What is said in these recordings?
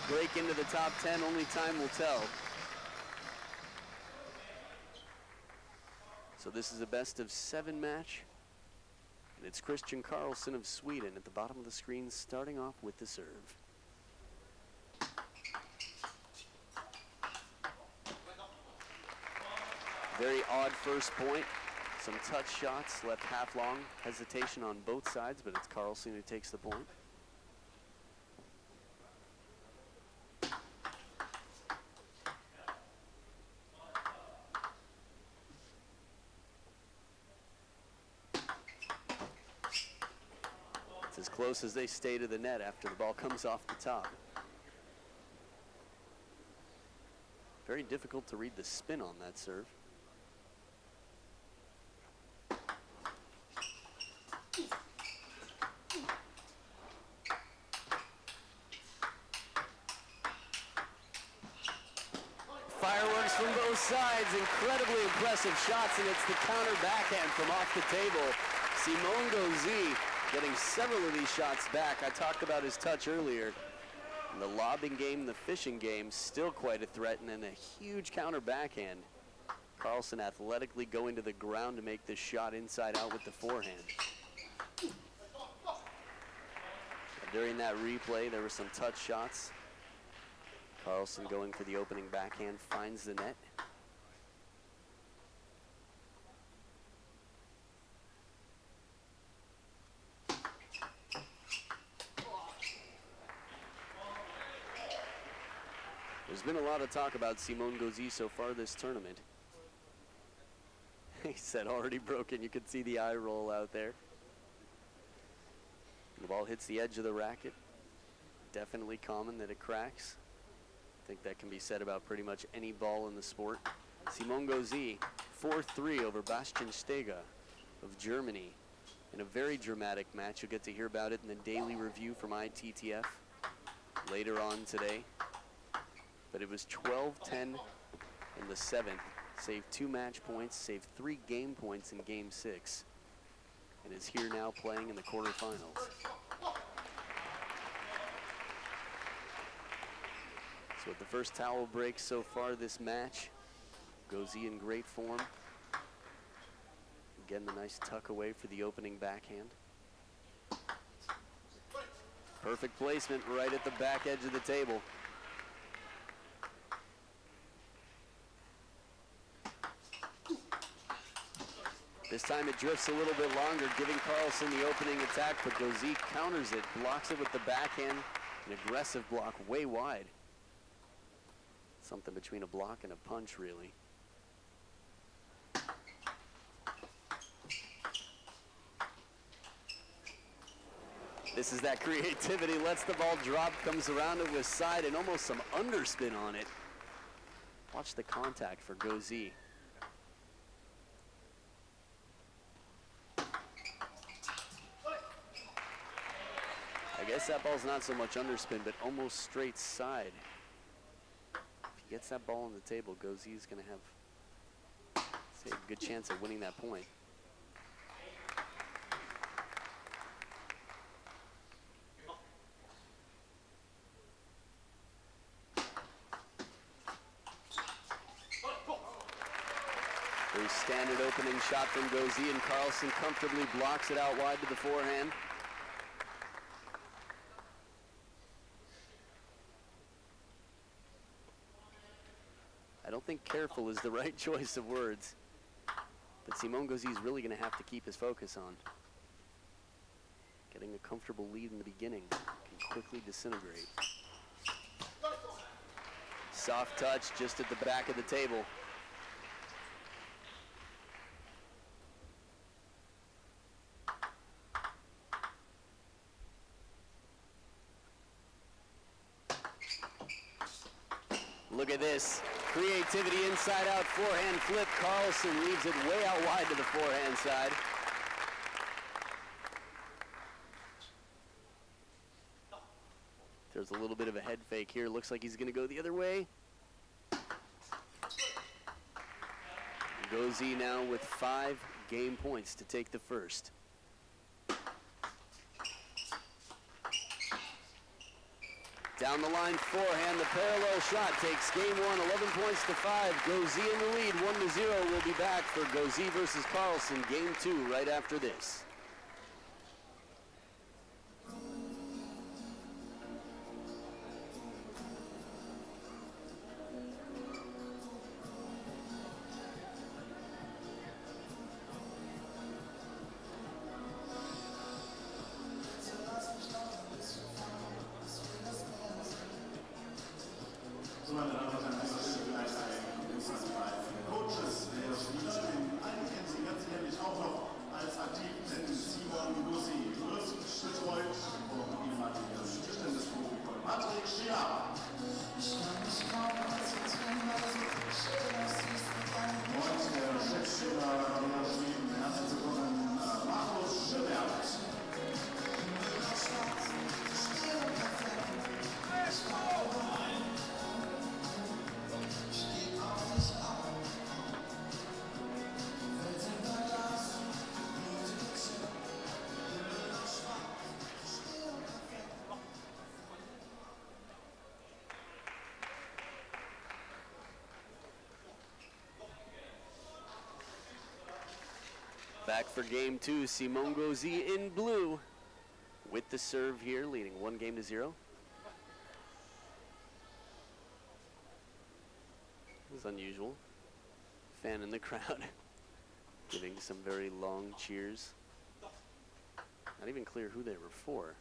break into the top 10, only time will tell. So this is a best of 7 match. And it's Kristian Karlsson of Sweden at the bottom of the screen, starting off with the serve. Very odd first point. Some touch shots, left half long. Hesitation on both sides, but it's Karlsson who takes the point. It's as close as they stay to the net after the ball comes off the top. Very difficult to read the spin on that serve. Fireworks from both sides, incredibly impressive shots, and it's the counter backhand from off the table. Simon Gauzy getting several of these shots back. I talked about his touch earlier. In the lobbing game, the fishing game, still quite a threat, and then a huge counter backhand. Karlsson athletically going to the ground to make this shot inside out with the forehand. And during that replay, there were some touch shots. Karlsson going for the opening backhand, finds the net. There's been a lot of talk about Simon Gauzy so far this tournament. He said already broken. You could see the eye roll out there. The ball hits the edge of the racket. Definitely common that it cracks. I think that can be said about pretty much any ball in the sport. Simon Gauzy, 4-3 over Bastian Stega of Germany in a very dramatic match. You'll get to hear about it in the daily review from ITTF later on today. But it was 12-10 in the 7th. Saved 2 match points, saved 3 game points in game 6. And is here now playing in the quarterfinals. So with the first towel break so far this match, Gauzy in great form. Again, the nice tuck away for the opening backhand. Perfect placement right at the back edge of the table. This time it drifts a little bit longer, giving Karlsson the opening attack, but Gauzy counters it, blocks it with the backhand, an aggressive block way wide. Something between a block and a punch, really. This is that creativity, lets the ball drop, comes around it with side and almost some underspin on it. Watch the contact for Gauzy. I guess that ball's not so much underspin, but almost straight side. If he gets that ball on the table, Gauzy's going to have, say, a good chance of winning that point. Very standard opening shot from Gauzy, and Karlsson comfortably blocks it out wide to the forehand. I don't think careful is the right choice of words, but Simon Gauzy is really going to have to keep his focus on. Getting a comfortable lead in the beginning can quickly disintegrate. Soft touch just at the back of the table. Look at this. Creativity inside out forehand flip. Karlsson leaves it way out wide to the forehand side. There's a little bit of a head fake here. Looks like he's going to go the other way. Gauzy now with 5 game points to take the first. Down the line, forehand, the parallel shot takes game one, 11 points to 5. Gauzy in the lead, 1-0. We'll be back for Gauzy versus Karlsson, game two, right after this. Meine Damen und Herren, das ist gleich ein Coaches der Spielerinnen. Einen kennen Sie ganz sicherlich auch noch als aktiven Gauzy. Wird betreut vom ehemaligen Tischtennisprofi Patrick Schier. Und der Chefspieler der Schweden, herzlich willkommen, Markus Schibert. Back for game two, Simone Gauzy in blue with the serve here, leading 1-0. It was unusual. Fan in the crowd giving some very long cheers. Not even clear who they were for.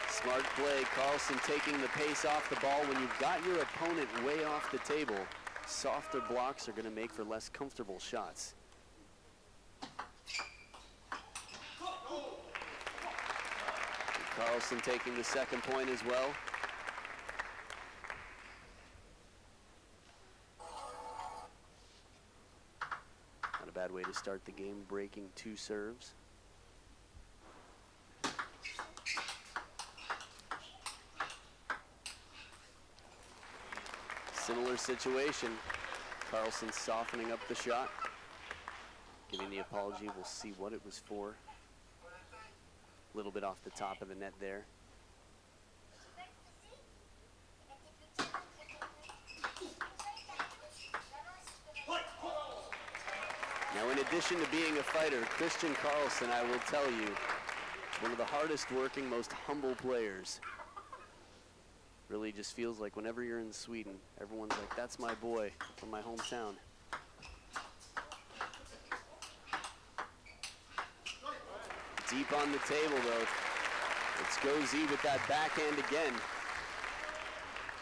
Smart play, Karlsson taking the pace off the ball. When you've got your opponent way off the table, softer blocks are going to make for less comfortable shots. Karlsson taking the second point as well. Not a bad way to start the game, breaking two serves. Similar situation. Karlsson softening up the shot, giving the apology. We'll see what it was for. A little bit off the top of the net there. Now, in addition to being a fighter, Kristian Karlsson, I will tell you, is one of the hardest working, most humble players. Really just feels like whenever you're in Sweden, everyone's like, that's my boy from my hometown. Deep on the table, though. It's Gauzy with that backhand again.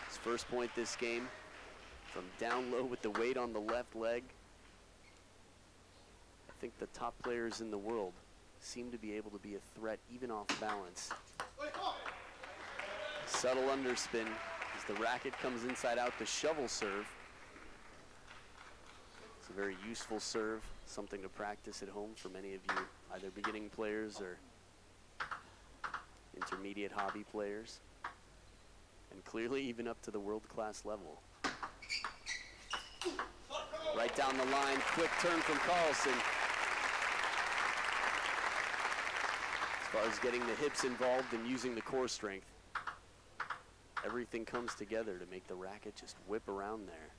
His first point this game from down low with the weight on the left leg. I think the top players in the world seem to be able to be a threat even off balance. Subtle underspin as the racket comes inside out, the shovel serve. It's a very useful serve, something to practice at home for many of you, either beginning players or intermediate hobby players, and clearly even up to the world-class level. Right down the line, quick turn from Karlsson. As far as getting the hips involved and using the core strength, everything comes together to make the racket just whip around there.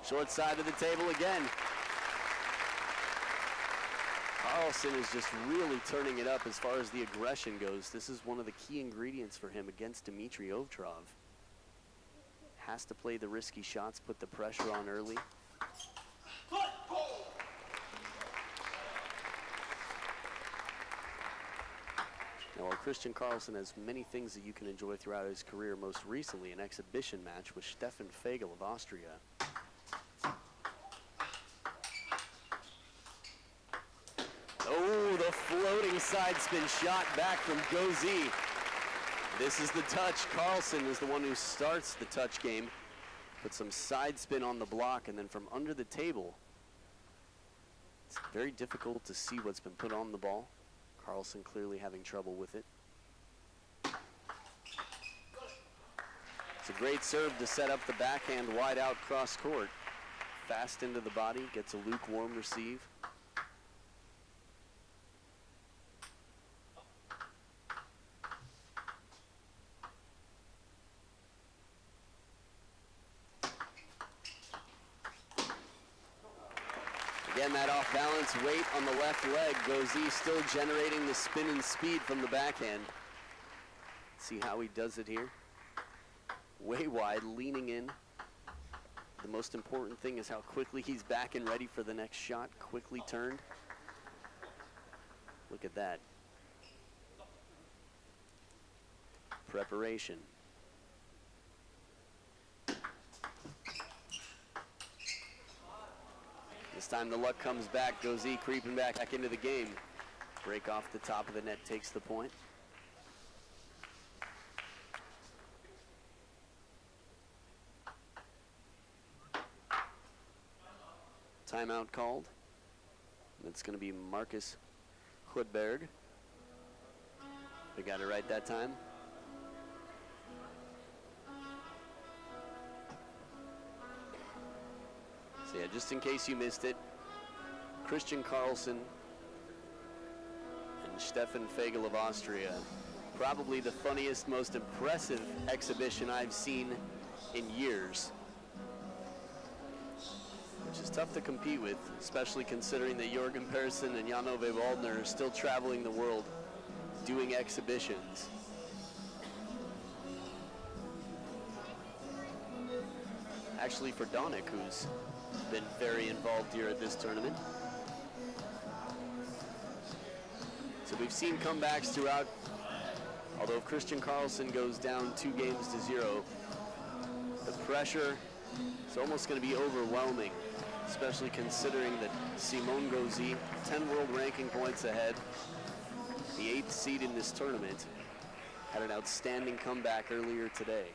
Short side of the table again. Karlsson is just really turning it up as far as the aggression goes. This is one of the key ingredients for him against Dmitry Ovtcharov. Has to play the risky shots, put the pressure on early. Now, while Kristian Karlsson has many things that you can enjoy throughout his career, most recently an exhibition match with Stefan Fagel of Austria. Oh, the floating side spin shot back from Gauzy. This is the touch. Karlsson is the one who starts the touch game. Put some side spin on the block, and then from under the table, it's very difficult to see what's been put on the ball. Karlsson clearly having trouble with it. It's a great serve to set up the backhand wide out cross court. fast into the body, gets a lukewarm receive. Again, that off-balance weight on the left leg. Gauzy still generating the spin and speed from the backhand. See how he does it here. Way wide, leaning in. The most important thing is how quickly he's back and ready for the next shot. Quickly turned. Look at that. Preparation. This time the luck comes back. Gauzy creeping back into the game. Break off the top of the net, takes the point. Timeout called. It's going to be Marcus Hoodberg. They got it right that time. So yeah, just in case you missed it, Kristian Karlsson and Stefan Fagel of Austria, probably the funniest, most impressive exhibition I've seen in years. Which is tough to compete with, especially considering that Jorgen Persson and Jan-Ove Waldner are still traveling the world doing exhibitions. Actually for Donik, who's been very involved here at this tournament. So we've seen comebacks throughout, although if Kristian Karlsson goes down 2-0, the pressure is almost going to be overwhelming, especially considering that Simon Gauzy, 10 world ranking points ahead, the 8th seed in this tournament, had an outstanding comeback earlier today.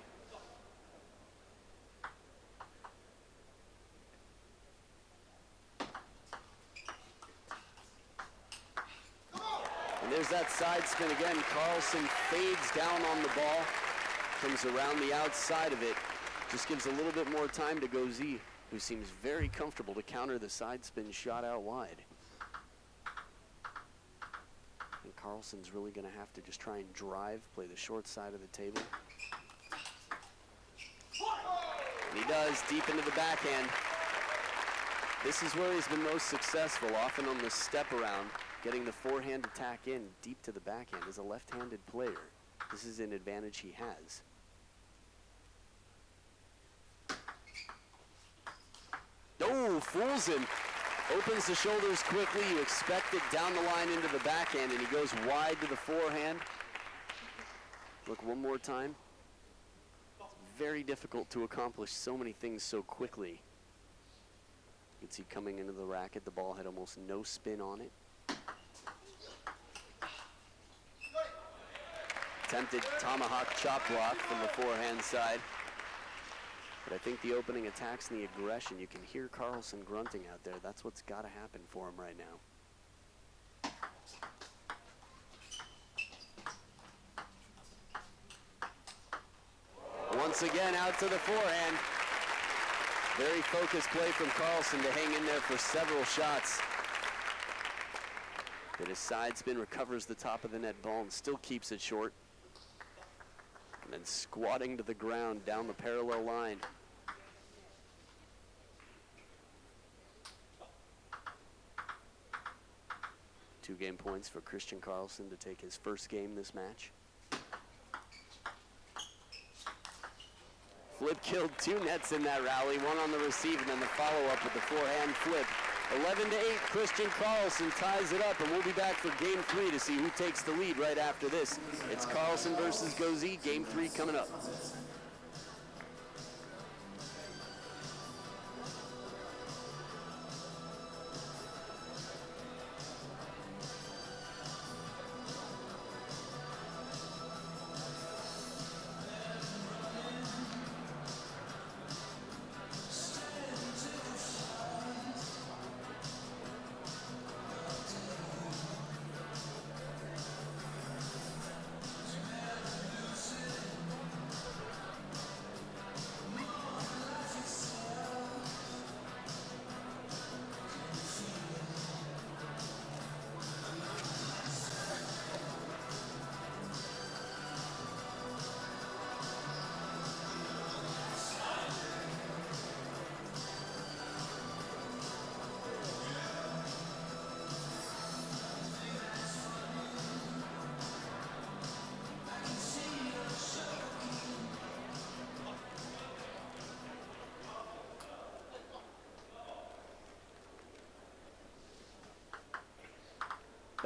And there's that side spin again. Karlsson fades down on the ball, comes around the outside of it, just gives a little bit more time to Gauzy, who seems very comfortable to counter the side spin shot out wide. And Karlsson's really going to have to just try and drive, play the short side of the table. And he does, deep into the backhand. This is where he's been most successful, often on the step around, getting the forehand attack in deep to the backhand. As a left-handed player, this is an advantage he has. Oh, fools him. Opens the shoulders quickly. You expect it down the line into the backhand, and he goes wide to the forehand. Look one more time. It's very difficult to accomplish so many things so quickly. You can see coming into the racket, the ball had almost no spin on it. Attempted tomahawk chop block from the forehand side. But I think the opening attacks and the aggression, you can hear Karlsson grunting out there. That's what's got to happen for him right now. Once again, out to the forehand. Very focused play from Karlsson to hang in there for several shots. But his side spin recovers the top of the net ball and still keeps it short. And then squatting to the ground down the parallel line. Two game points for Kristian Karlsson to take his first game this match. Flip killed 2 nets in that rally, one on the receive and then the follow-up with the forehand flip. 11-8, Kristian Karlsson ties it up, and we'll be back for game 3 to see who takes the lead right after this. It's Karlsson versus Gauzy, game 3 coming up.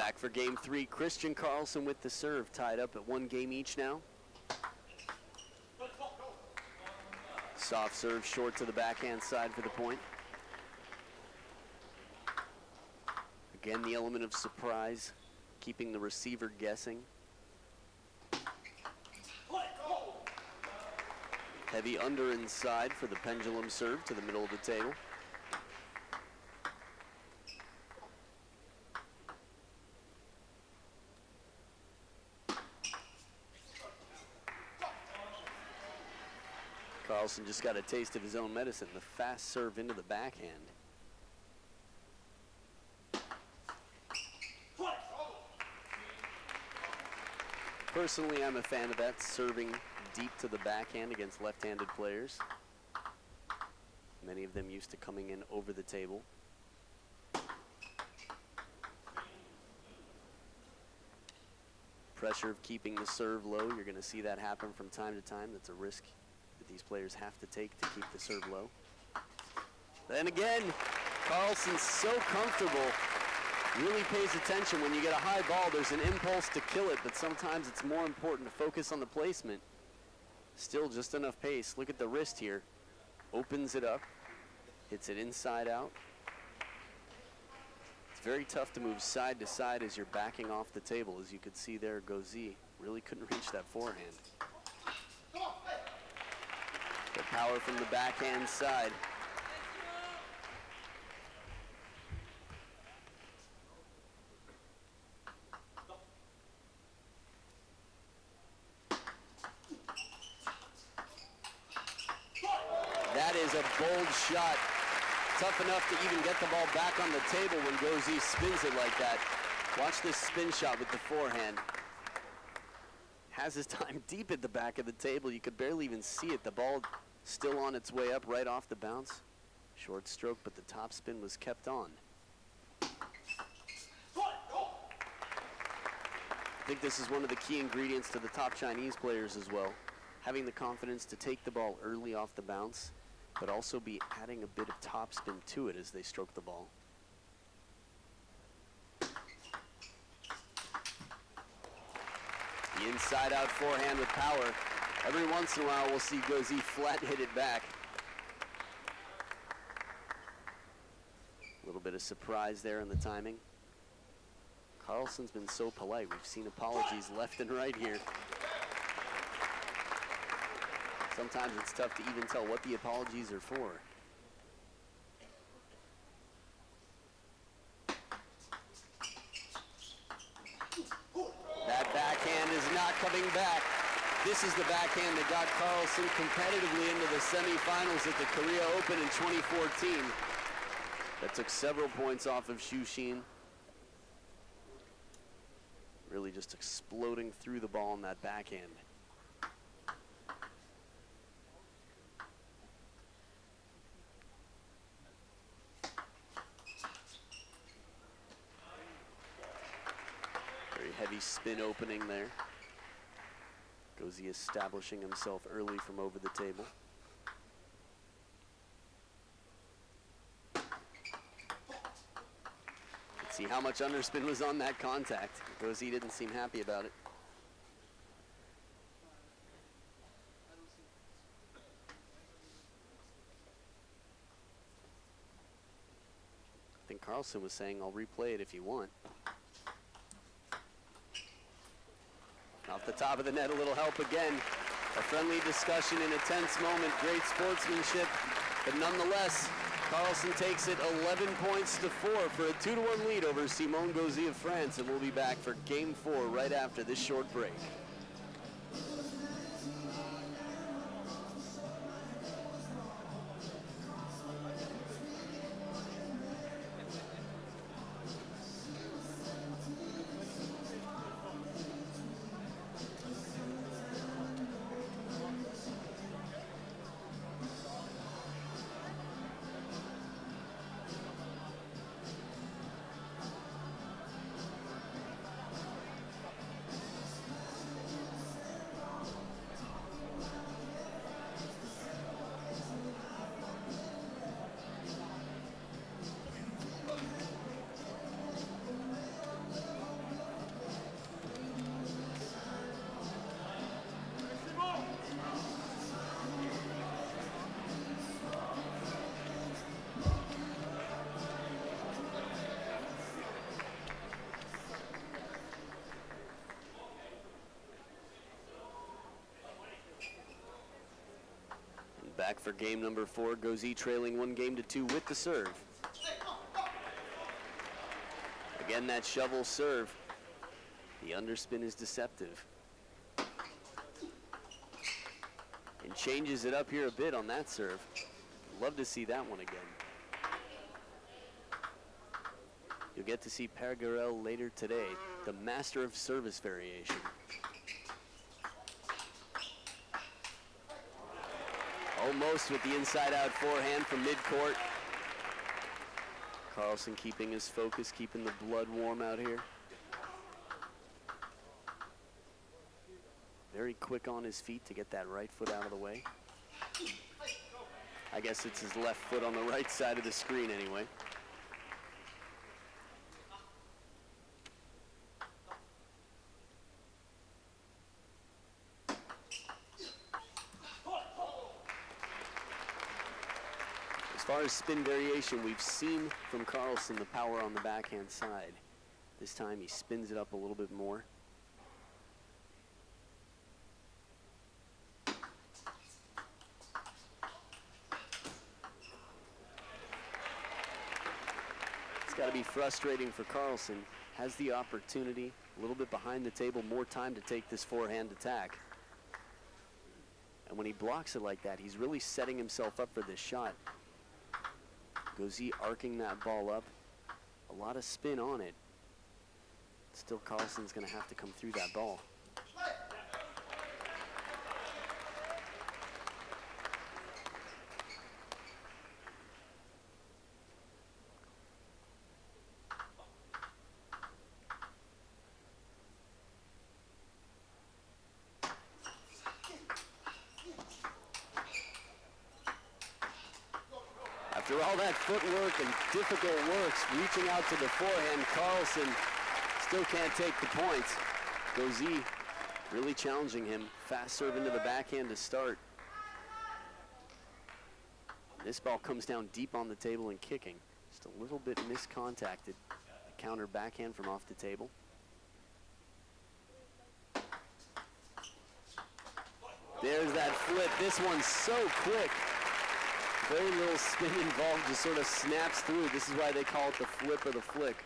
Back for game 3, Kristian Karlsson with the serve, tied up at 1 game each now. Soft serve short to the backhand side for the point. Again, the element of surprise, keeping the receiver guessing. Heavy under inside for the pendulum serve to the middle of the table. Karlsson just got a taste of his own medicine, the fast serve into the backhand. Personally, I'm a fan of that, serving deep to the backhand against left-handed players. Many of them used to coming in over the table. Pressure of keeping the serve low, you're going to see that happen from time to time. That's a risk that these players have to take to keep the serve low. Then again, Karlsson's so comfortable, really pays attention. When you get a high ball, there's an impulse to kill it, but sometimes it's more important to focus on the placement. Still just enough pace. Look at the wrist here. Opens it up, hits it inside out. It's very tough to move side to side as you're backing off the table. As you could see there, Gauzy really couldn't reach that forehand. The power from the backhand side. That is a bold shot. Tough enough to even get the ball back on the table when Gauzy spins it like that. Watch this spin shot with the forehand. Has his time deep at the back of the table. You could barely even see it. The ball still on its way up right off the bounce. Short stroke, but the top spin was kept on. I think this is one of the key ingredients to the top Chinese players as well. Having the confidence to take the ball early off the bounce, but also be adding a bit of topspin to it as they stroke the ball. The inside-out forehand with power. Every once in a while, we'll see Gauzy flat hit it back. A little bit of surprise there in the timing. Karlsson's been so polite. We've seen apologies left and right here. Sometimes it's tough to even tell what the apologies are for. That backhand is not coming back. This is the backhand that got Karlsson competitively into the semifinals at the Korea Open in 2014. That took several points off of Shushin. Really just exploding through the ball in that backhand. Very heavy spin opening there. Gauzy establishing himself early from over the table. Let's see how much underspin was on that contact. Gauzy didn't seem happy about it. I think Karlsson was saying, I'll replay it if you want. Off the top of the net, a little help again. A friendly discussion in a tense moment, great sportsmanship, but nonetheless, Karlsson takes it 11 points to 4 for a 2-1 lead over Simon Gauzy of France, and we'll be back for game 4 right after this short break. Back for game number 4, Gauzy trailing 1-2 with the serve. Again, that shovel serve. The underspin is deceptive. And changes it up here a bit on that serve. Love to see that one again. You'll get to see Per Garel later today, the master of service variation. Almost with the inside-out forehand from midcourt. Karlsson keeping his focus, keeping the blood warm out here. Very quick on his feet to get that right foot out of the way. I guess it's his left foot on the right side of the screen anyway. As far as spin variation, we've seen from Karlsson the power on the backhand side. This time he spins it up a little bit more. It's got to be frustrating for Karlsson. Has the opportunity, a little bit behind the table, more time to take this forehand attack. And when he blocks it like that, he's really setting himself up for this shot. Gauzy arcing that ball up. A lot of spin on it. Still, Karlsson's going to have to come through that ball. After all that footwork and difficult works, reaching out to the forehand, Karlsson still can't take the points. Gauzy really challenging him. Fast serve into the backhand to start. This ball comes down deep on the table and kicking. Just a little bit miscontacted. A counter backhand from off the table. There's that flip. This one's so quick. Very little spin involved, just sort of snaps through. This is why they call it the flip or the flick.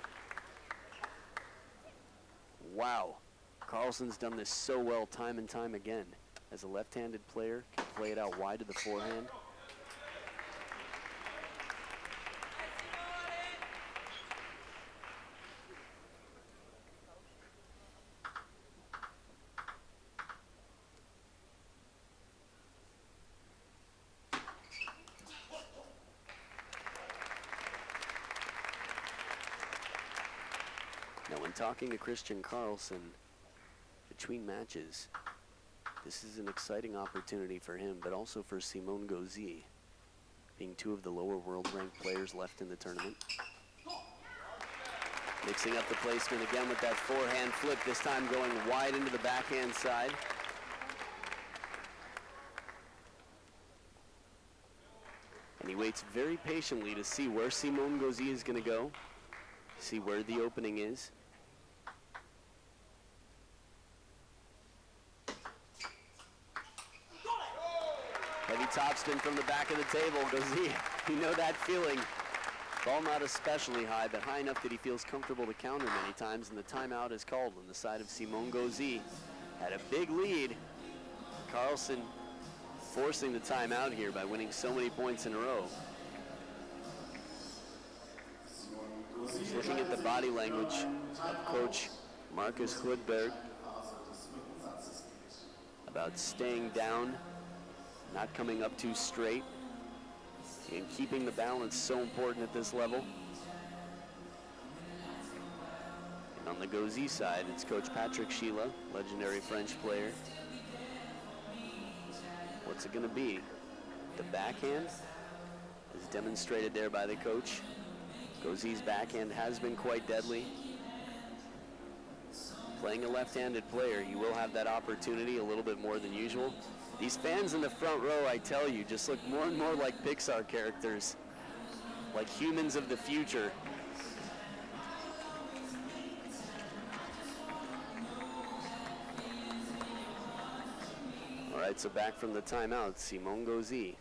Wow. Karlsson's done this so well time and time again. As a left-handed player, can play it out wide to the forehand. Now, when talking to Kristian Karlsson between matches, this is an exciting opportunity for him, but also for Simon Gauzy, being two of the lower world-ranked players left in the tournament. Mixing up the placement again with that forehand flip, this time going wide into the backhand side. And he waits very patiently to see where Simon Gauzy is going to go, see where the opening is. Heavy topspin from the back of the table. Gauzy, you know that feeling. Ball not especially high, but high enough that he feels comfortable to counter many times, and the timeout is called on the side of Simon Gauzy. Had a big lead. Karlsson forcing the timeout here by winning so many points in a row. Just looking at the body language of Coach Marcus Hoodberg about staying down, not coming up too straight, and keeping the balance so important at this level. And on the Gauzy side, it's Coach Patrick Sheila, legendary French player. What's it going to be? The backhand, as demonstrated there by the coach. Gauzy's backhand has been quite deadly. Playing a left-handed player, you will have that opportunity a little bit more than usual. These fans in the front row, I tell you, just look more and more like Pixar characters, like humans of the future. All right, so back from the timeout, Simon Gauzy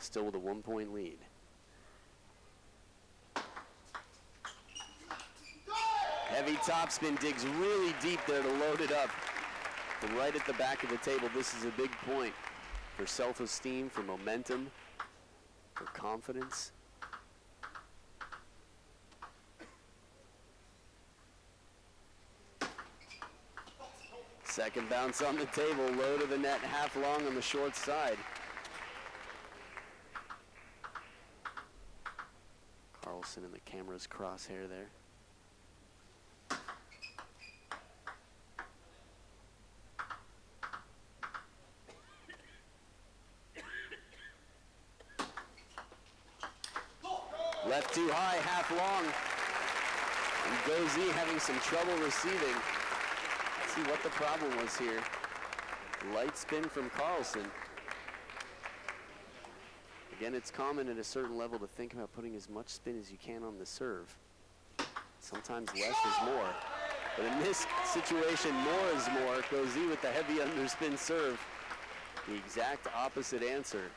still with a 1-point lead. Heavy topspin, digs really deep there to load it up. But right at the back of the table, this is a big point for self-esteem, for momentum, for confidence. Second bounce on the table, low to the net, half long on the short side. Karlsson in the camera's crosshair there. Left too high, half long. And Gauzy having some trouble receiving. Let's see what the problem was here. Light spin from Karlsson. Again, it's common at a certain level to think about putting as much spin as you can on the serve. Sometimes less is more. But in this situation, more is more. Gauzy with the heavy underspin serve. The exact opposite answer.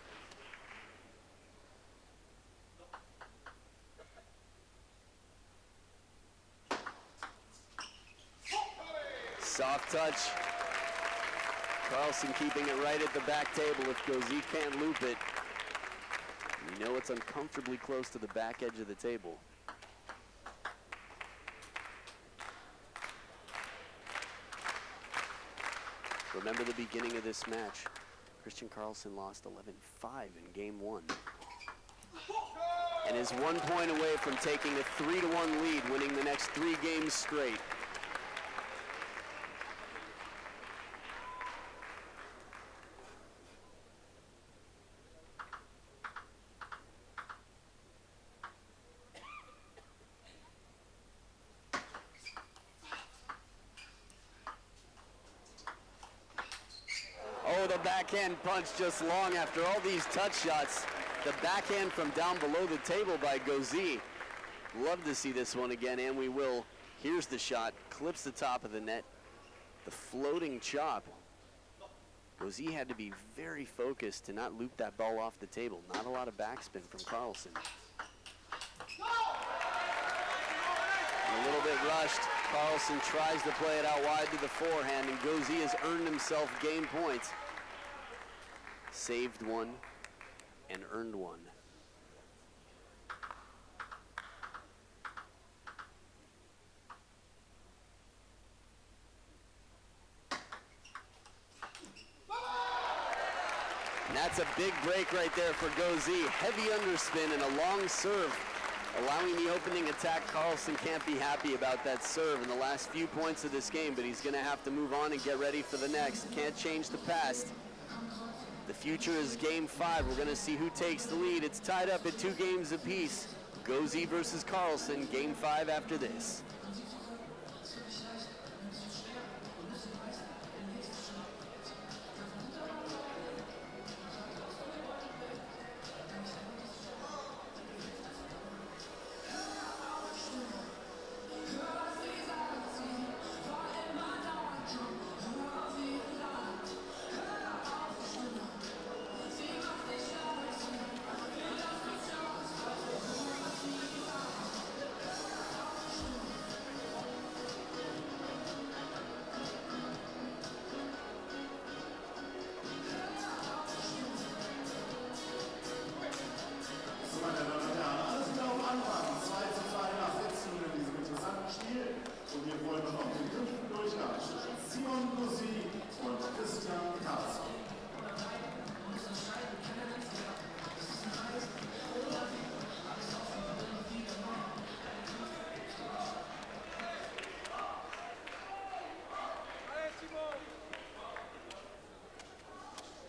Soft touch. Karlsson keeping it right at the back table. If Gauzy can't loop it, you know it's uncomfortably close to the back edge of the table. Remember the beginning of this match. Kristian Karlsson lost 11-5 in game 1. And is 1 point away from taking a 3-1 lead, winning the next 3 games straight. Oh, the backhand punch just long after all these touch shots. The backhand from down below the table by Gauzy. Love to see this one again, and we will. Here's the shot, clips the top of the net. The floating chop. Gauzy had to be very focused to not loop that ball off the table. Not a lot of backspin from Karlsson. A little bit rushed. Karlsson tries to play it out wide to the forehand, and Gauzy has earned himself game points. Saved one and earned one. And that's a big break right there for Gauzy. Heavy underspin and a long serve, allowing the opening attack. Karlsson can't be happy about that serve in the last few points of this game, but he's going to have to move on and get ready for the next. Can't change the past. The future is game 5. We're going to see who takes the lead. It's tied up at 2 games apiece. Gauzy versus Karlsson, game 5 after this. Kristian Karlsson.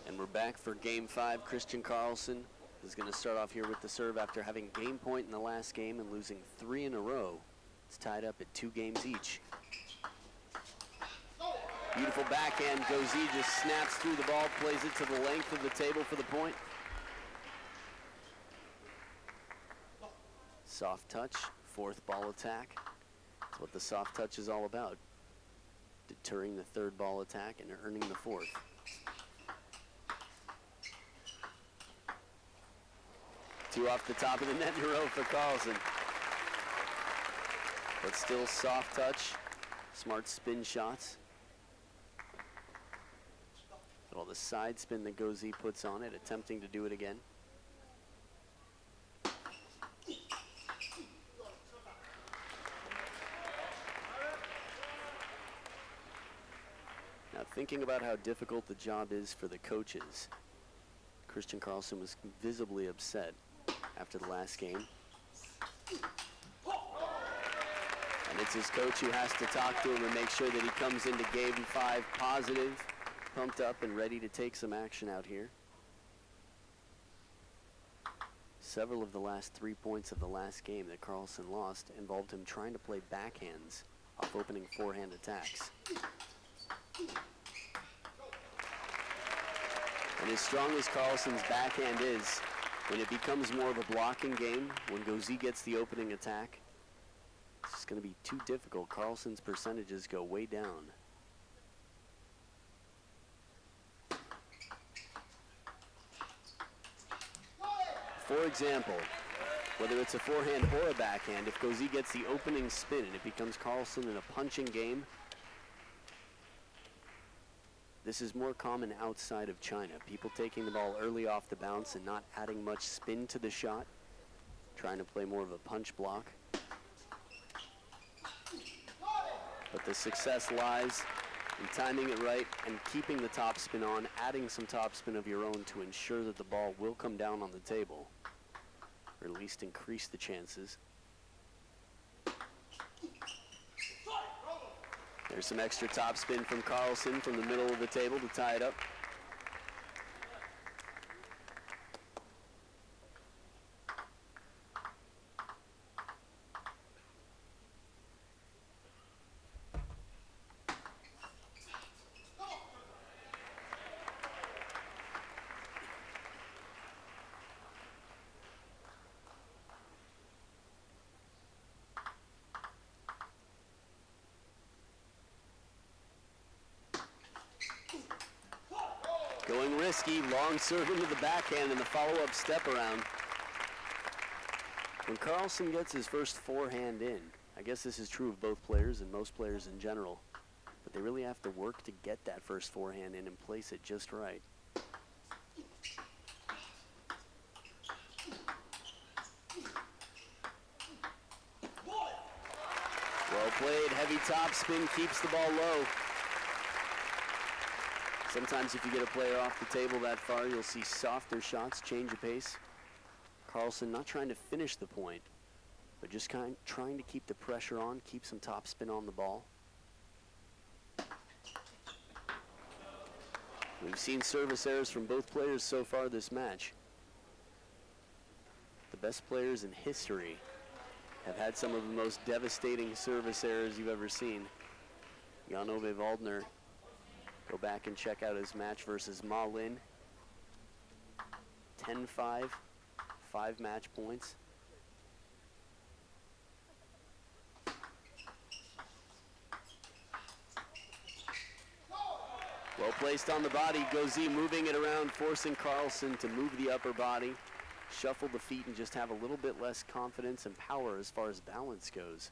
And we're back for game 5. Kristian Karlsson is going to start off here with the serve after having game point in the last game and losing 3 in a row. It's tied up at 2 games each. Beautiful backhand. Gauzy just snaps through the ball, plays it to the length of the table for the point. Soft touch, 4th ball attack. That's what the soft touch is all about. Deterring the 3rd ball attack and earning the 4th. Two off the top of the net in a row for Karlsson. But still soft touch, smart spin shots. All the side spin that Gauzy puts on it, attempting to do it again. Now, thinking about how difficult the job is for the coaches, Kristian Karlsson was visibly upset after the last game. And it's his coach who has to talk to him and make sure that he comes into game 5 positive, pumped up and ready to take some action out here. Several of the last 3 points of the last game that Karlsson lost involved him trying to play backhands off opening forehand attacks. And as strong as Karlsson's backhand is, when it becomes more of a blocking game, when Gauzy gets the opening attack, it's just going to be too difficult. Karlsson's percentages go way down. For example, whether it's a forehand or a backhand, if Gauzy gets the opening spin and it becomes Karlsson in a punching game, this is more common outside of China. People taking the ball early off the bounce and not adding much spin to the shot, trying to play more of a punch block. But the success lies in timing it right and keeping the top spin on, adding some top spin of your own to ensure that the ball will come down on the table, or at least increase the chances. There's some extra top spin from Karlsson from the middle of the table to tie it up. Going risky, long serve into the backhand and the follow-up step around. When Karlsson gets his first forehand in, I guess this is true of both players and most players in general, but they really have to work to get that first forehand in and place it just right. Well played, heavy top spin, keeps the ball low. Sometimes if you get a player off the table that far, you'll see softer shots, change of pace. Karlsson not trying to finish the point, but just trying to keep the pressure on, keep some top spin on the ball. We've seen service errors from both players so far this match. The best players in history have had some of the most devastating service errors you've ever seen. Jan-Ove Waldner, go back and check out his match versus Ma Lin. 10-5, 5 match points. Well placed on the body, Gauzy moving it around, forcing Karlsson to move the upper body, shuffle the feet and just have a little bit less confidence and power as far as balance goes.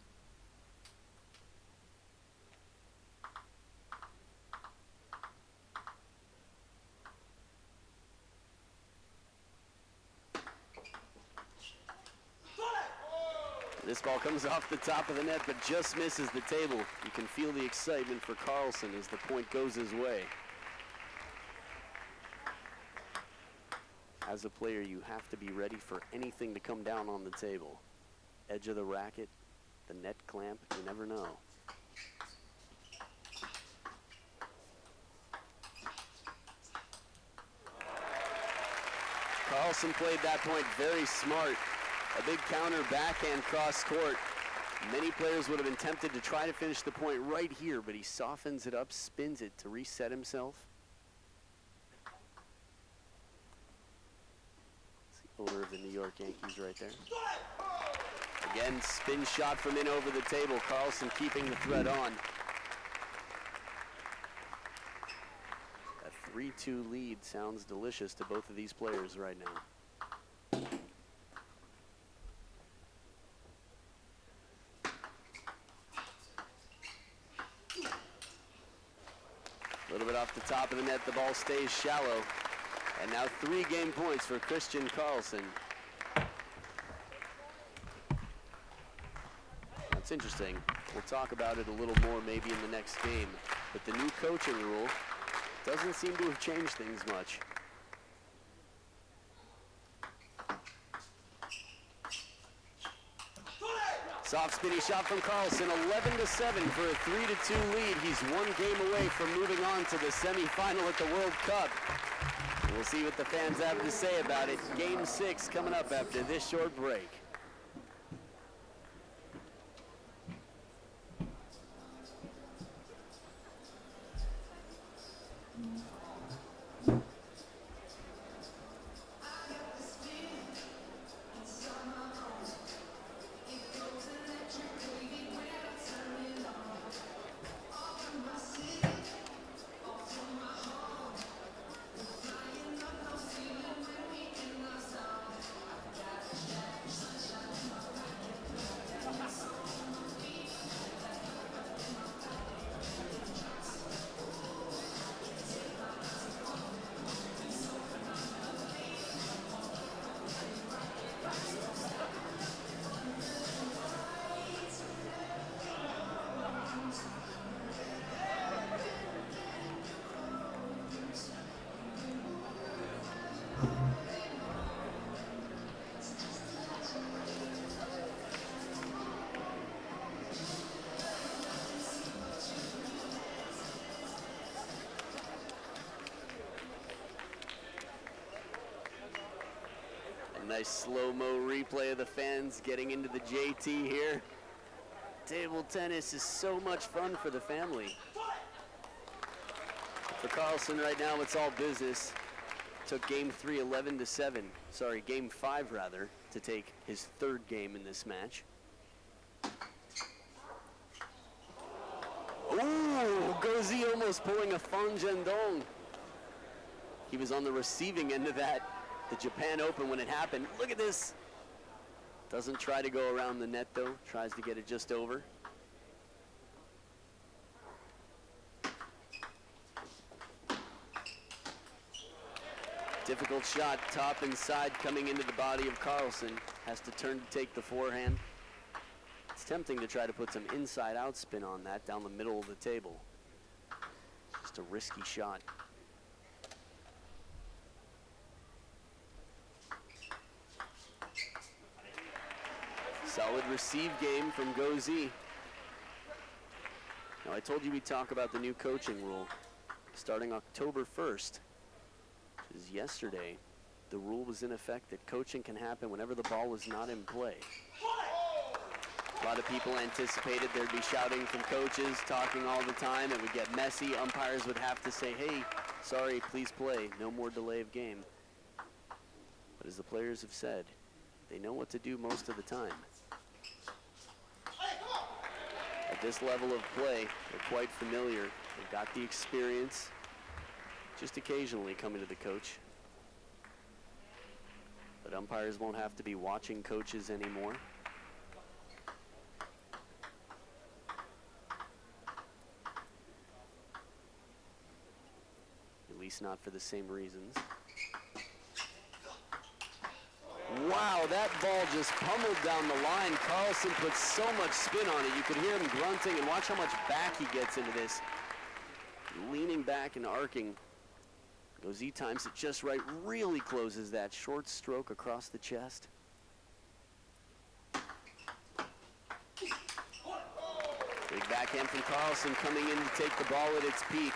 This ball comes off the top of the net, but just misses the table. You can feel the excitement for Karlsson as the point goes his way. As a player, you have to be ready for anything to come down on the table. Edge of the racket, the net clamp, you never know. Karlsson played that point very smart. A big counter backhand cross court. Many players would have been tempted to try to finish the point right here, but he softens it up, spins it to reset himself. That's the owner of the New York Yankees right there. Again, spin shot from in over the table. Karlsson keeping the thread on. A 3-2 lead sounds delicious to both of these players right now. off the top of the net. The ball stays shallow. And now 3 game points for Kristian Karlsson. That's interesting. We'll talk about it a little more maybe in the next game. But the new coaching rule doesn't seem to have changed things much. Soft spinny shot from Karlsson, 11-7 for a 3-2 lead. He's 1 game away from moving on to the semifinal at the World Cup. We'll see what the fans have to say about it. Game 6 coming up after this short break. Nice slow-mo replay of the fans getting into the JT here. Table tennis is so much fun for the family. For Karlsson right now, it's all business. Took game 3, 11-7. Sorry, game 5 rather, to take his 3rd game in this match. Ooh, Gauzy almost pulling a Fangendong. He was on the receiving end of that. The Japan Open when it happened. Look at this. Doesn't try to go around the net though. Tries to get it just over. Difficult shot, top and side coming into the body of Karlsson. Has to turn to take the forehand. It's tempting to try to put some inside-out spin on that down the middle of the table. Just a risky shot. Solid receive game from Gauzy. Now, I told you we'd talk about the new coaching rule. Starting October 1st, which is yesterday, the rule was in effect that coaching can happen whenever the ball is not in play. A lot of people anticipated there'd be shouting from coaches, talking all the time. It would get messy. Umpires would have to say, hey, sorry, please play. No more delay of game. But as the players have said, they know what to do most of the time. At this level of play, they're quite familiar. They've got the experience, just occasionally coming to the coach. But umpires won't have to be watching coaches anymore. At least not for the same reasons. Wow, that ball just pummeled down the line. Karlsson put so much spin on it. You could hear him grunting, and watch how much back he gets into this. Leaning back and arcing. Gauzy times it just right, really closes that short stroke across the chest. Big backhand from Karlsson coming in to take the ball at its peak.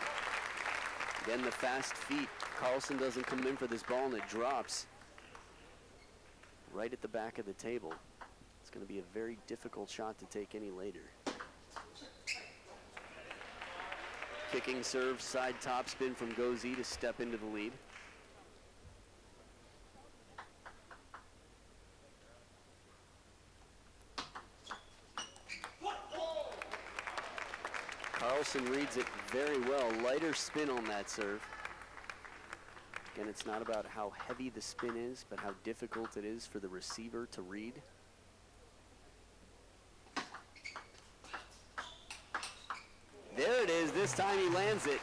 Again, the fast feet. Karlsson doesn't come in for this ball, and it drops right at the back of the table. It's going to be a very difficult shot to take any later. Kicking serve, side top spin from Gauzy to step into the lead. Karlsson reads it very well. Lighter spin on that serve. Again, it's not about how heavy the spin is, but how difficult it is for the receiver to read. There it is. This time he lands it.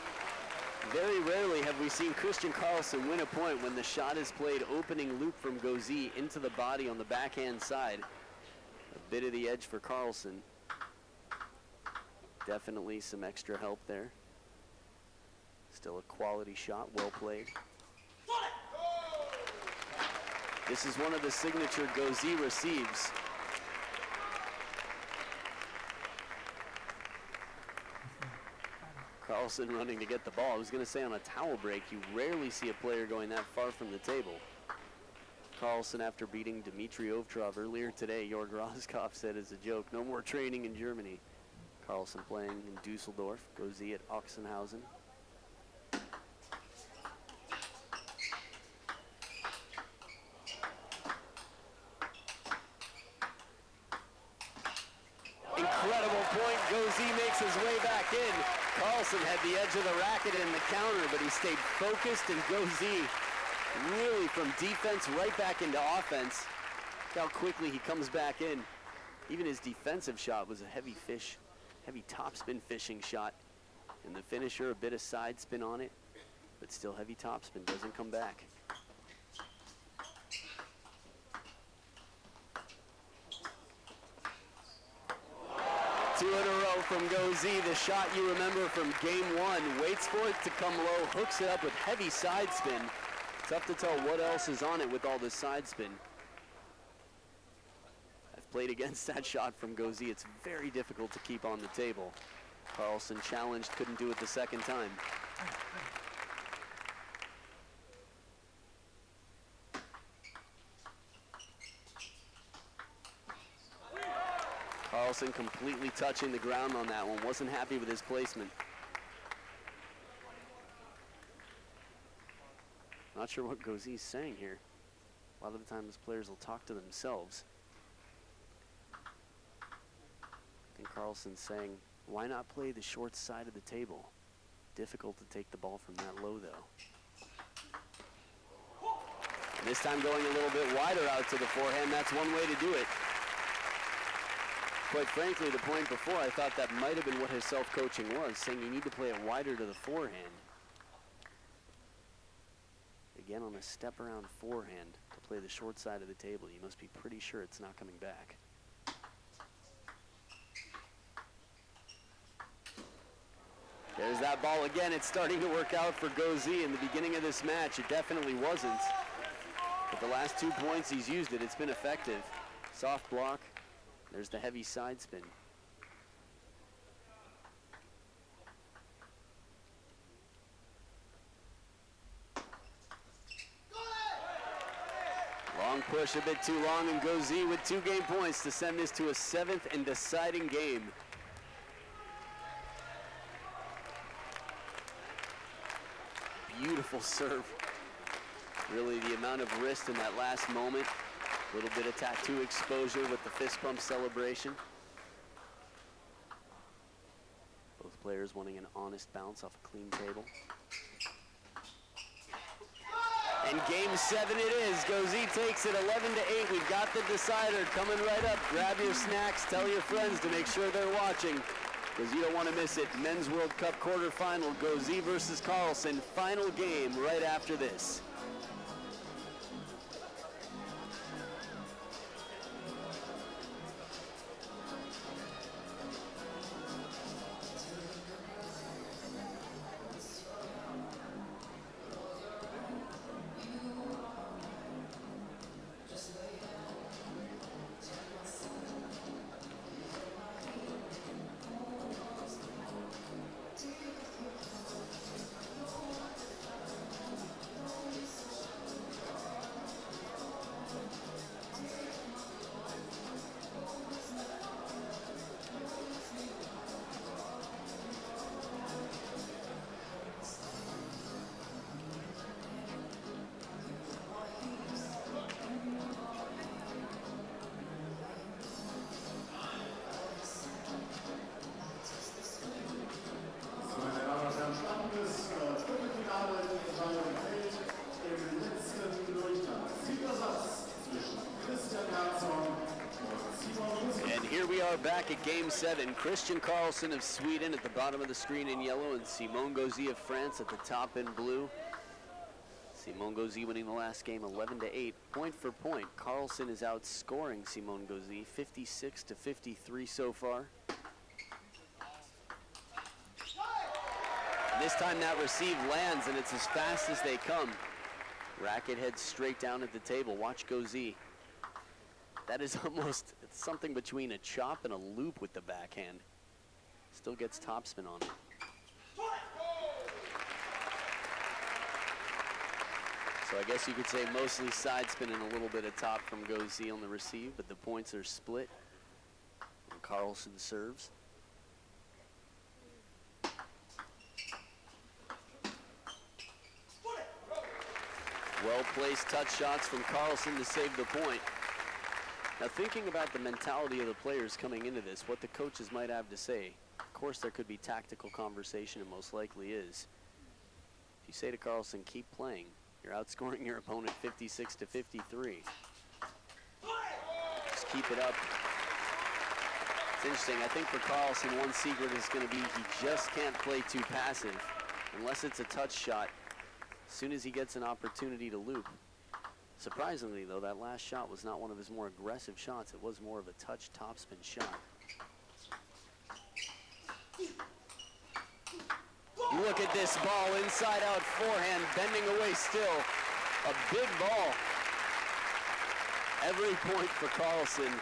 Very rarely have we seen Kristian Karlsson win a point when the shot is played opening loop from Gauzy into the body on the backhand side. A bit of the edge for Karlsson. Definitely some extra help there. Still a quality shot, well played. This is one of the signature Gauzy receives. Karlsson running to get the ball. I was going to say on a towel break, you rarely see a player going that far from the table. Karlsson, after beating Dmitry Ovtcharov earlier today, Jörg Roskopf said as a joke, no more training in Germany. Karlsson playing in Dusseldorf, Gauzy at Ochsenhausen. Incredible point. Gauzy makes his way back in. Karlsson had the edge of the racket in the counter, but he stayed focused, and Gauzy really from defense right back into offense. Look how quickly he comes back in. Even his defensive shot was a heavy topspin fishing shot. And the finisher, a bit of side spin on it, but still heavy topspin, doesn't come back. Two in a row from Gauzy. The shot you remember from game one. Waits for it to come low, hooks it up with heavy side spin. Tough to tell what else is on it with all this side spin. I've played against that shot from Gauzy. It's very difficult to keep on the table. Karlsson challenged, couldn't do it the second time. Karlsson completely touching the ground on that one. Wasn't happy with his placement. Not sure what Gauzy's saying here. A lot of the times players will talk to themselves. I think Karlsson's saying, why not play the short side of the table? Difficult to take the ball from that low, though. And this time going a little bit wider out to the forehand. That's one way to do it. Quite frankly, the point before, I thought that might have been what his self-coaching was, saying you need to play it wider to the forehand. Again, on a step-around forehand, to play the short side of the table, you must be pretty sure it's not coming back. There's that ball again. It's starting to work out for Gauzy. In the beginning of this match, it definitely wasn't. But the last 2 points he's used it, it's been effective. Soft block. There's the heavy side spin. Long push, a bit too long, and Gauzy with 2 game points to send this to a 7th and deciding game. Beautiful serve. Really the amount of wrist in that last moment. A little bit of tattoo exposure with the fist pump celebration. Both players wanting an honest bounce off a clean table. And game 7 it is. Gauzy takes it 11-8. We've got the decider coming right up. Grab your snacks, tell your friends to make sure they're watching, because you don't want to miss it. Men's World Cup quarterfinal, Gauzy versus Karlsson. Final game right after this. we are back at Game 7. Kristian Karlsson of Sweden at the bottom of the screen in yellow, and Simon Gauzy of France at the top in blue. Simon Gauzy winning the last game 11-8, point for point. Karlsson is outscoring Simon Gauzy 56-53 so far. This time that receive lands, and it's as fast as they come. Racket heads straight down at the table. Watch Gauzy. That is almost something between a chop and a loop with the backhand. Still gets topspin on it. So I guess you could say mostly side spin and a little bit of top from Gauzy on the receive, but the points are split. And Karlsson serves. Well-placed touch shots from Karlsson to save the point. Now thinking about the mentality of the players coming into this, what the coaches might have to say, of course there could be tactical conversation, and most likely is. If you say to Karlsson, keep playing, you're outscoring your opponent 56-53. Just keep it up. It's interesting, I think for Karlsson, one secret is going to be he just can't play too passive unless it's a touch shot. As soon as he gets an opportunity to loop. Surprisingly, though, that last shot was not one of his more aggressive shots. It was more of a touch topspin shot. Look at this ball, inside out forehand, bending away still. A big ball. Every point for Karlsson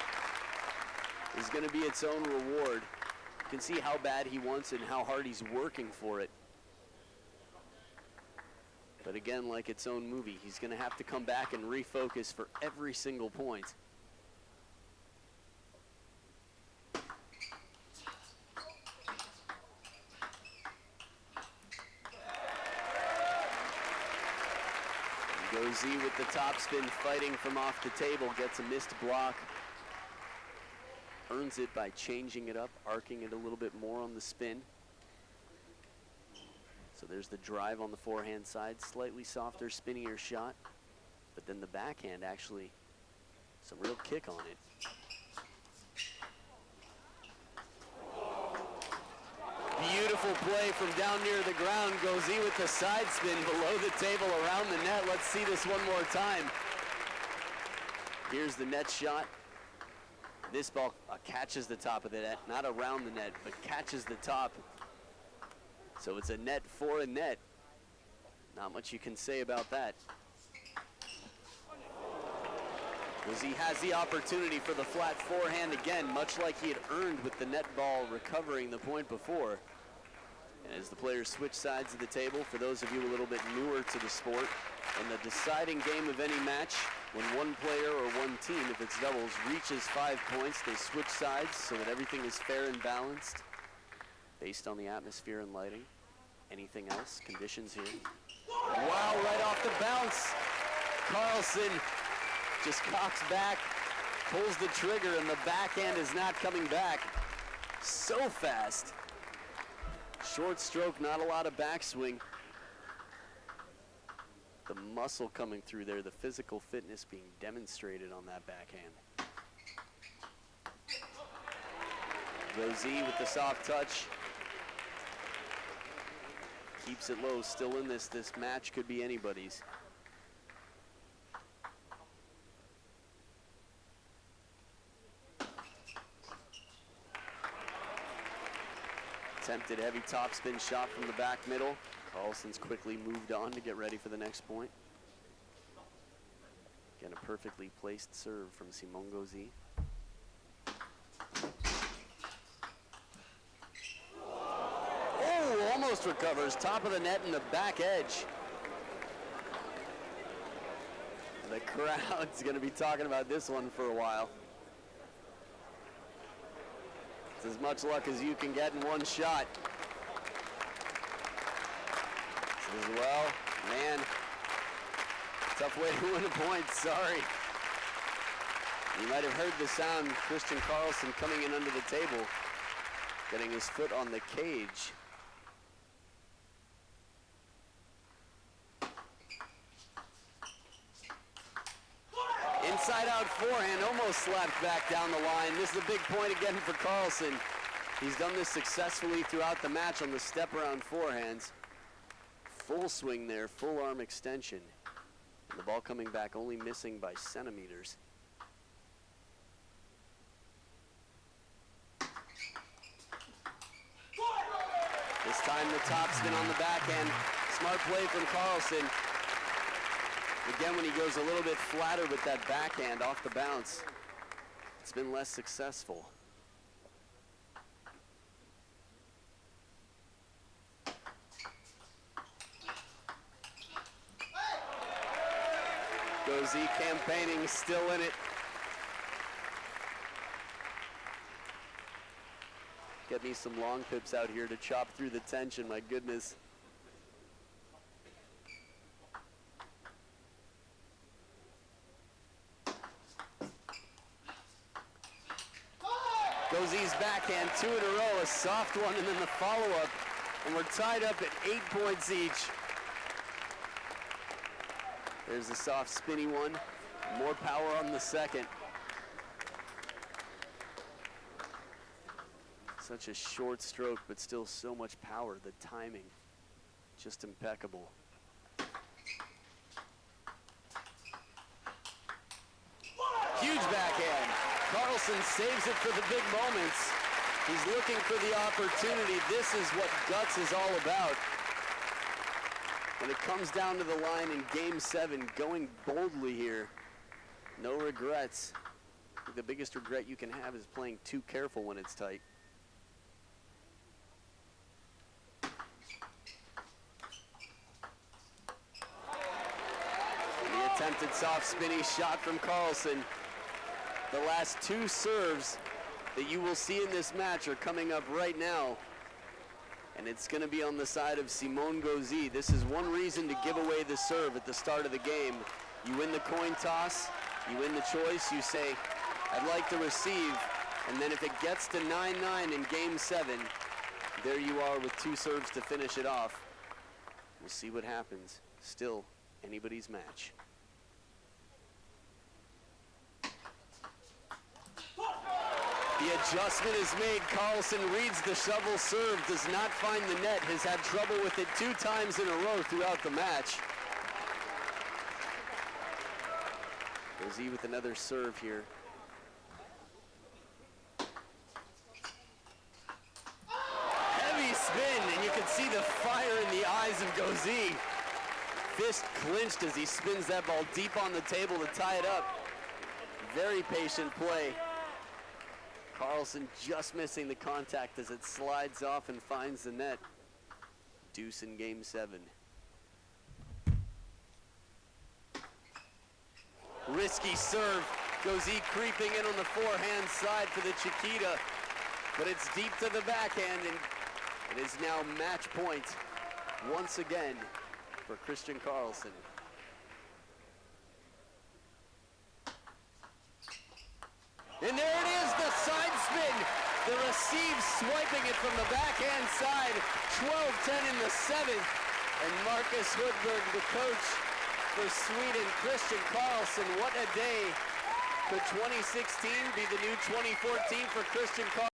is going to be its own reward. You can see how bad he wants it and how hard he's working for it. But again, like its own movie, he's going to have to come back and refocus for every single point. Gauzy with the topspin, fighting from off the table, gets a missed block. Earns it by changing it up, arcing it a little bit more on the spin. So there's the drive on the forehand side, slightly softer, spinnier shot. But then the backhand, actually, some real kick on it. Beautiful play from down near the ground. Gauzy with the side spin below the table around the net. Let's see this one more time. Here's the net shot. This ball catches the top of the net, not around the net, but catches the top. So it's a net for a net. Not much you can say about that. Gauzy has the opportunity for the flat forehand again, much like he had earned with the net ball recovering the point before. And as the players switch sides of the table, for those of you a little bit newer to the sport, in the deciding game of any match, when one player or one team, if it's doubles, reaches 5 points, they switch sides so that everything is fair and balanced. Based on the atmosphere and lighting. Anything else? Conditions here. Wow, right off the bounce. Karlsson just cocks back, pulls the trigger, and the backhand is not coming back. So fast. Short stroke, not a lot of backswing. The muscle coming through there, the physical fitness being demonstrated on that backhand. Gauzy with the soft touch. Keeps it low, still in this. This match could be anybody's. Attempted heavy topspin shot from the back middle. Karlsson's quickly moved on to get ready for the next point. Again, a perfectly placed serve from Simon Gauzy. Almost recovers, top of the net and the back edge. The crowd's going to be talking about this one for a while. It's as much luck as you can get in one shot. As well, man, tough way to win a point, sorry. You might have heard the sound, Kristian Karlsson coming in under the table, getting his foot on the cage. inside out forehand, almost slapped back down the line. This is a big point again for Karlsson. He's done this successfully throughout the match on the step around forehands. Full swing there, full arm extension. And the ball coming back only missing by centimeters. This time the topspin on the backhand. Smart play from Karlsson. Again, when he goes a little bit flatter with that backhand off the bounce, it's been less successful. Gauzy campaigning, still in it. Get me some long pips out here to chop through the tension, my goodness. Gauzy's backhand, 2 in a row, a soft one, and then the follow-up. And we're tied up at 8 points each. There's the soft, spinny one. More power on the second. Such a short stroke, but still so much power. The timing, just impeccable. Huge backhand. Karlsson saves it for the big moments. He's looking for the opportunity. This is what guts is all about. When it comes down to the line in Game 7, going boldly here. No regrets. I think the biggest regret you can have is playing too careful when it's tight. The attempted soft spinny shot from Karlsson. The last 2 serves that you will see in this match are coming up right now. And it's going to be on the side of Simon Gauzy. This is one reason to give away the serve at the start of the game. You win the coin toss, you win the choice, you say, I'd like to receive. And then if it gets to 9-9 in Game 7, there you are with 2 serves to finish it off. We'll see what happens. Still anybody's match. The adjustment is made. Karlsson reads the shovel serve, does not find the net, has had trouble with it 2 times in a row throughout the match. Gauzy with another serve here. Heavy spin, and you can see the fire in the eyes of Gauzy. Fist clenched as he spins that ball deep on the table to tie it up. Very patient play. Karlsson just missing the contact as it slides off and finds the net. Deuce in Game 7. Risky serve. Gauzy creeping in on the forehand side for the Chiquita, but it's deep to the backhand, and it is now match point once again for Kristian Karlsson. And there it is, the side spin. The receive swiping it from the backhand side. 12-10 in the 7th. And Marcus Hoodberg, the coach for Sweden, Kristian Karlsson. What a day. Could 2016 be the new 2014 for Kristian Karlsson?